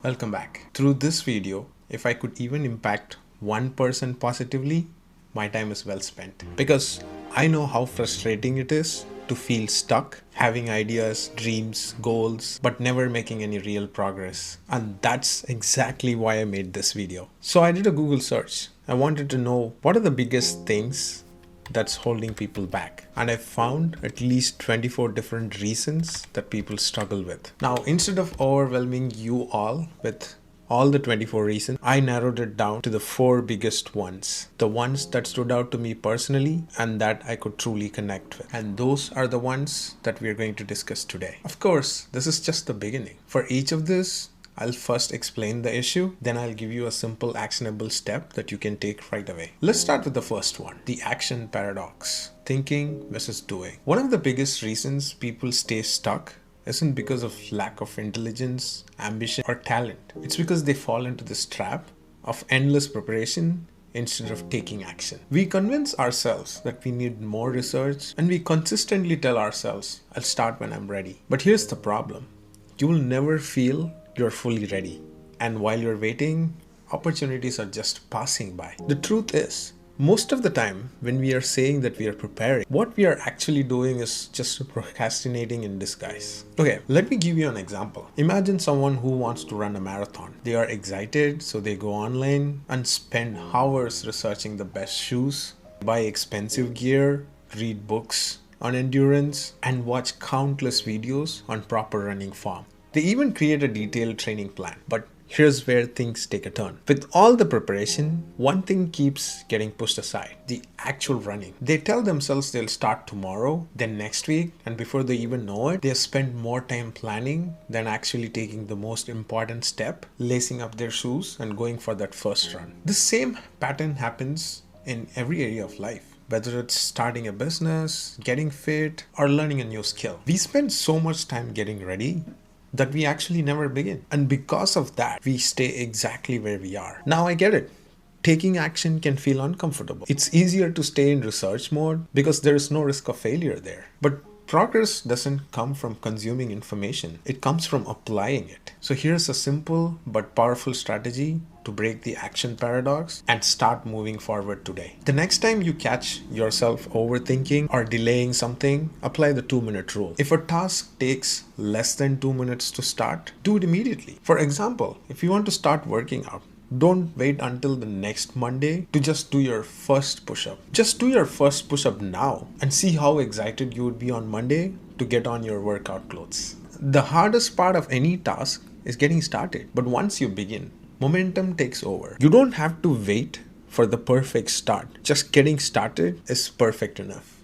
Welcome back. Through this video, if I could even impact one person positively, my time is well spent. Because I know how frustrating it is to feel stuck, having ideas, dreams, goals, but never making any real progress. And that's exactly why I made this video. So I did a Google search. I wanted to know what are the biggest things that's holding people back, and I found at least 24 different reasons that people struggle with. Now, instead of overwhelming you all with all the 24 reasons, I narrowed it down to the four biggest ones, the ones that stood out to me personally and that I could truly connect with. And those are the ones that we are going to discuss today. Of course, this is just the beginning. For each of this, I'll first explain the issue, then I'll give you a simple actionable step that you can take right away. Let's start with the first one, the action paradox, thinking versus doing. One of the biggest reasons people stay stuck isn't because of lack of intelligence, ambition, or talent. It's because they fall into this trap of endless preparation instead of taking action. We convince ourselves that we need more research, and we consistently tell ourselves, I'll start when I'm ready. But here's the problem. You will never feel you're fully ready. And while you're waiting, opportunities are just passing by. The truth is, most of the time when we are saying that we are preparing, what we are actually doing is just procrastinating in disguise. Okay, let me give you an example. Imagine someone who wants to run a marathon. They are excited, so they go online and spend hours researching the best shoes, buy expensive gear, read books on endurance, and watch countless videos on proper running form. They even create a detailed training plan. But here's where things take a turn. With all the preparation, one thing keeps getting pushed aside, the actual running. They tell themselves they'll start tomorrow, then next week, and before they even know it, they spend more time planning than actually taking the most important step, lacing up their shoes and going for that first run. The same pattern happens in every area of life. Whether it's starting a business, getting fit, or learning a new skill. We spend so much time getting ready that we actually never begin. And because of that, we stay exactly where we are. Now I get it. Taking action can feel uncomfortable. It's easier to stay in research mode because there is no risk of failure there. But progress doesn't come from consuming information. It comes from applying it. So here's a simple but powerful strategy to break the action paradox and start moving forward today. The next time you catch yourself overthinking or delaying something, apply the 2-minute rule. If a task takes less than 2 minutes to start, do it immediately. For example, if you want to start working out, don't wait until the next Monday to just do your first push-up. Just do your first push-up now and see how excited you would be on Monday to get on your workout clothes. The hardest part of any task is getting started. But once you begin, momentum takes over. You don't have to wait for the perfect start. Just getting started is perfect enough.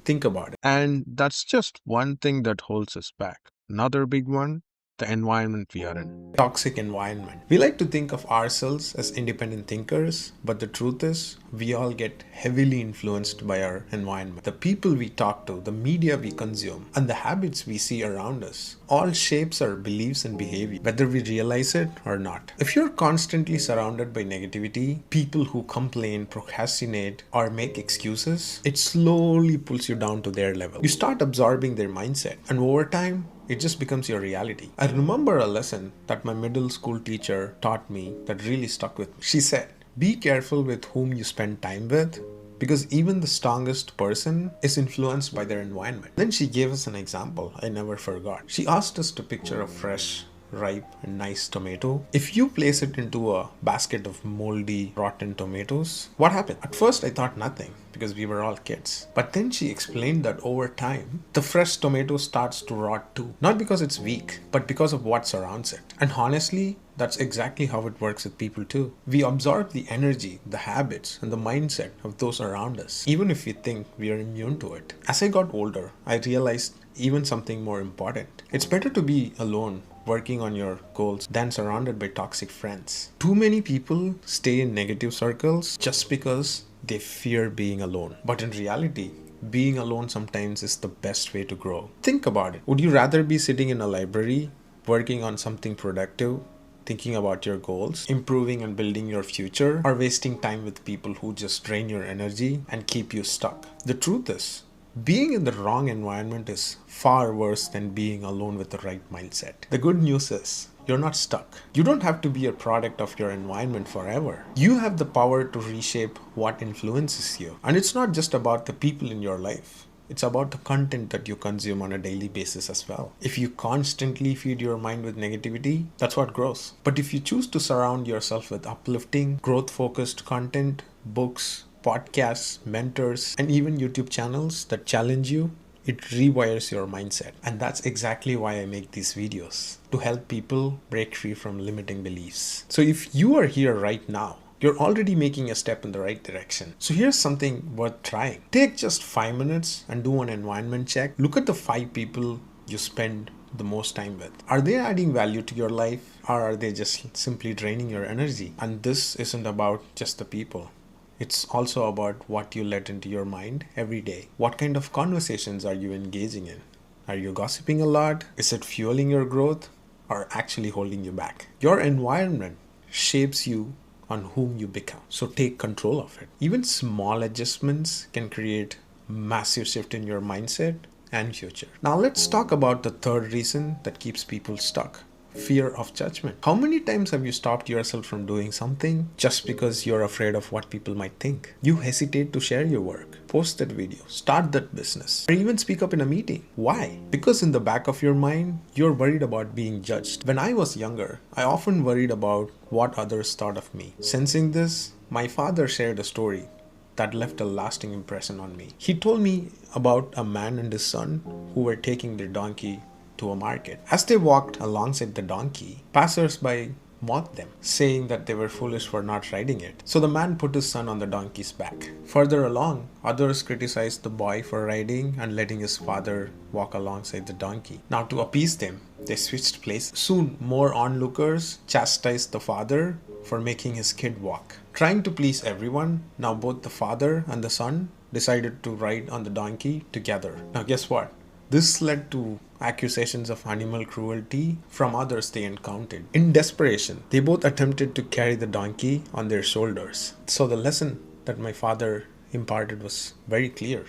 Think about it. And that's just one thing that holds us back. Another big one, the environment we are in. Toxic environment. We like to think of ourselves as independent thinkers, but the truth is, we all get heavily influenced by our environment. The people we talk to, the media we consume, and the habits we see around us all shapes our beliefs and behavior, whether we realize it or not. If you're constantly surrounded by negativity, people who complain, procrastinate, or make excuses, it slowly pulls you down to their level. You start absorbing their mindset, and over time, it just becomes your reality. I remember a lesson that my middle school teacher taught me that really stuck with me. She said, be careful with whom you spend time with, because even the strongest person is influenced by their environment. Then she gave us an example I never forgot. She asked us to picture a fresh, ripe, and nice tomato. If you place it into a basket of moldy, rotten tomatoes, what happened? At first I thought nothing because we were all kids. But then she explained that over time, the fresh tomato starts to rot too. Not because it's weak, but because of what surrounds it. And honestly, that's exactly how it works with people too. We absorb the energy, the habits, and the mindset of those around us, even if we think we are immune to it. As I got older, I realized even something more important. It's better to be alone working on your goals than surrounded by toxic friends. Too many people stay in negative circles just because they fear being alone. But in reality, being alone sometimes is the best way to grow. Think about it. Would you rather be sitting in a library, working on something productive, thinking about your goals, improving and building your future, or wasting time with people who just drain your energy and keep you stuck? The truth is, being in the wrong environment is far worse than being alone with the right mindset. The good news is, you're not stuck. You don't have to be a product of your environment forever. You have the power to reshape what influences you. And it's not just about the people in your life. It's about the content that you consume on a daily basis as well. If you constantly feed your mind with negativity, that's what grows. But if you choose to surround yourself with uplifting, growth-focused content, books, podcasts, mentors, and even YouTube channels that challenge you, it rewires your mindset. And that's exactly why I make these videos, to help people break free from limiting beliefs. So if you are here right now, you're already making a step in the right direction. So here's something worth trying. Take just 5 minutes and do an environment check. Look at the 5 people you spend the most time with. Are they adding value to your life, or are they just simply draining your energy? And this isn't about just the people. It's also about what you let into your mind every day. What kind of conversations are you engaging in? Are you gossiping a lot? Is it fueling your growth or actually holding you back? Your environment shapes you on whom you become. So take control of it. Even small adjustments can create massive shift in your mindset and future. Now let's talk about the third reason that keeps people stuck. Fear of judgment. How many times have you stopped yourself from doing something just because you're afraid of what people might think? You hesitate to share your work, post that video, start that business, or even speak up in a meeting. Why? Because in the back of your mind, you're worried about being judged. When I was younger, I often worried about what others thought of me. Sensing this, my father shared a story that left a lasting impression on me. He told me about a man and his son who were taking their donkey to a market. As they walked alongside the donkey, passers-by mocked them, saying that they were foolish for not riding it. So the man put his son on the donkey's back. Further along, others criticized the boy for riding and letting his father walk alongside the donkey. Now, to appease them, they switched places. Soon, more onlookers chastised the father for making his kid walk. Trying to please everyone, now both the father and the son decided to ride on the donkey together. Now, guess what? This led to accusations of animal cruelty from others they encountered. In desperation, they both attempted to carry the donkey on their shoulders. So the lesson that my father imparted was very clear.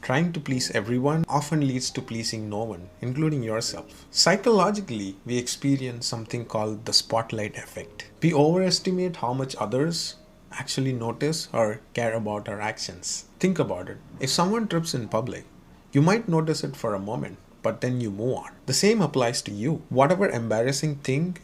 Trying to please everyone often leads to pleasing no one, including yourself. Psychologically, we experience something called the spotlight effect. We overestimate how much others actually notice or care about our actions. Think about it. If someone trips in public, you might notice it for a moment, but then you move on. The same applies to you. Whatever embarrassing thing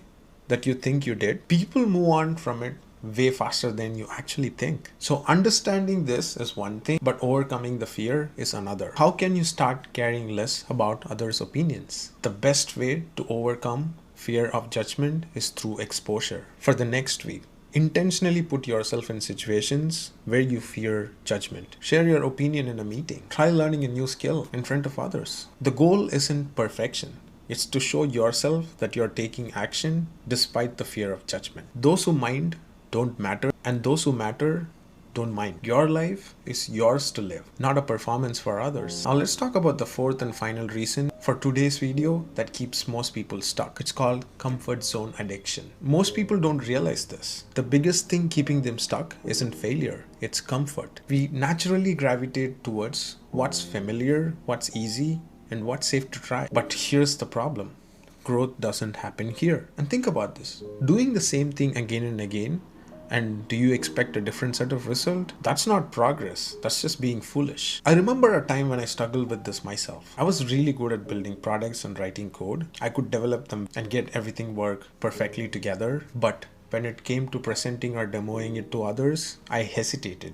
that you think you did, people move on from it way faster than you actually think. So understanding this is one thing, but overcoming the fear is another. How can you start caring less about others' opinions? The best way to overcome fear of judgment is through exposure. For the next week, intentionally put yourself in situations where you fear judgment. Share your opinion in a meeting. Try learning a new skill in front of others. The goal isn't perfection. It's to show yourself that you're taking action despite the fear of judgment. Those who mind don't matter, and those who matter don't mind. Your life is yours to live, not a performance for others. Now let's talk about the fourth and final reason for today's video that keeps most people stuck. It's called comfort zone addiction. Most people don't realize this. The biggest thing keeping them stuck isn't failure, it's comfort. We naturally gravitate towards what's familiar, what's easy, and what's safe to try. But here's the problem. Growth doesn't happen here. And think about this. Doing the same thing again and again, and do you expect a different set of result? That's not progress. That's just being foolish. I remember a time when I struggled with this myself. I was really good at building products and writing code. I could develop them and get everything work perfectly together. But when it came to presenting or demoing it to others, I hesitated.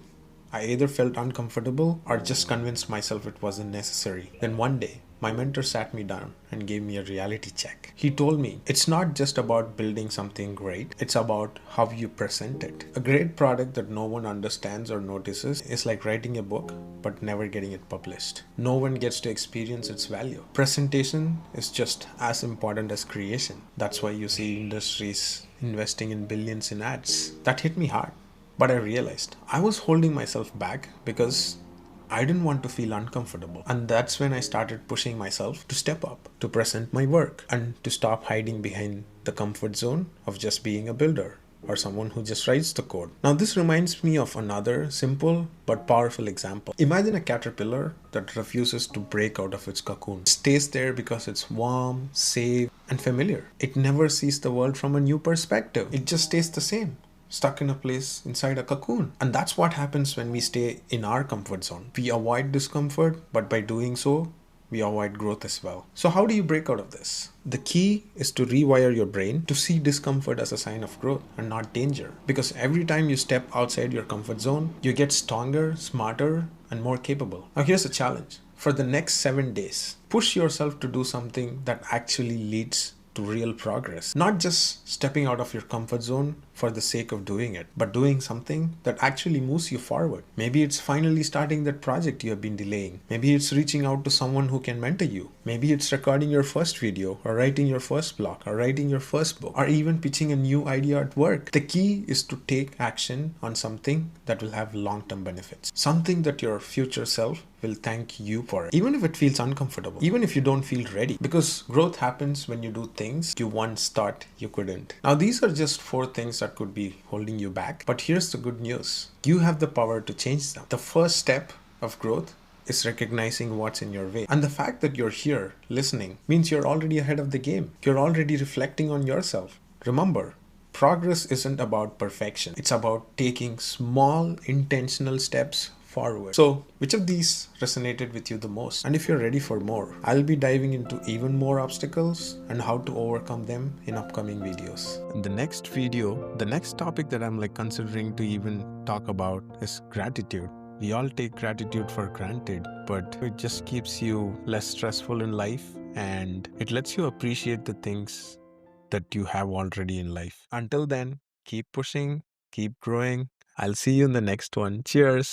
I either felt uncomfortable or just convinced myself it wasn't necessary. Then one day, my mentor sat me down and gave me a reality check. He told me, it's not just about building something great, it's about how you present it. A great product that no one understands or notices is like writing a book but never getting it published. No one gets to experience its value. Presentation is just as important as creation. That's why you see industries investing in billions in ads. That hit me hard. But I realized I was holding myself back because I didn't want to feel uncomfortable. And that's when I started pushing myself to step up, to present my work, and to stop hiding behind the comfort zone of just being a builder or someone who just writes the code. Now, this reminds me of another simple but powerful example. Imagine a caterpillar that refuses to break out of its cocoon. It stays there because it's warm, safe, and familiar. It never sees the world from a new perspective. It just stays the same, stuck in a place inside a cocoon. And that's what happens when we stay in our comfort zone. We avoid discomfort, but by doing so, we avoid growth as well. So, how do you break out of this? The key is to rewire your brain to see discomfort as a sign of growth and not danger. Because every time you step outside your comfort zone, you get stronger, smarter, and more capable. Now, here's a challenge. For the next 7 days, push yourself to do something that actually leads to real progress. Not just stepping out of your comfort zone for the sake of doing it, but doing something that actually moves you forward. Maybe it's finally starting that project you have been delaying. Maybe it's reaching out to someone who can mentor you. Maybe it's recording your first video, or writing your first blog, or writing your first book, or even pitching a new idea at work. The key is to take action on something that will have long-term benefits. Something that your future self will thank you for it. Even if it feels uncomfortable, even if you don't feel ready. Because growth happens when you do things you once thought you couldn't. Now, these are just 4 things that could be holding you back. But here's the good news. You have the power to change them. The first step of growth is recognizing what's in your way. And the fact that you're here listening means you're already ahead of the game. You're already reflecting on yourself. Remember, progress isn't about perfection. It's about taking small intentional steps forward. So, which of these resonated with you the most? And if you're ready for more, I'll be diving into even more obstacles and how to overcome them in upcoming videos. In the next video, the next topic that I'm considering to even talk about is gratitude. We all take gratitude for granted, but it just keeps you less stressful in life and it lets you appreciate the things that you have already in life. Until then, keep pushing, keep growing. I'll see you in the next one. Cheers.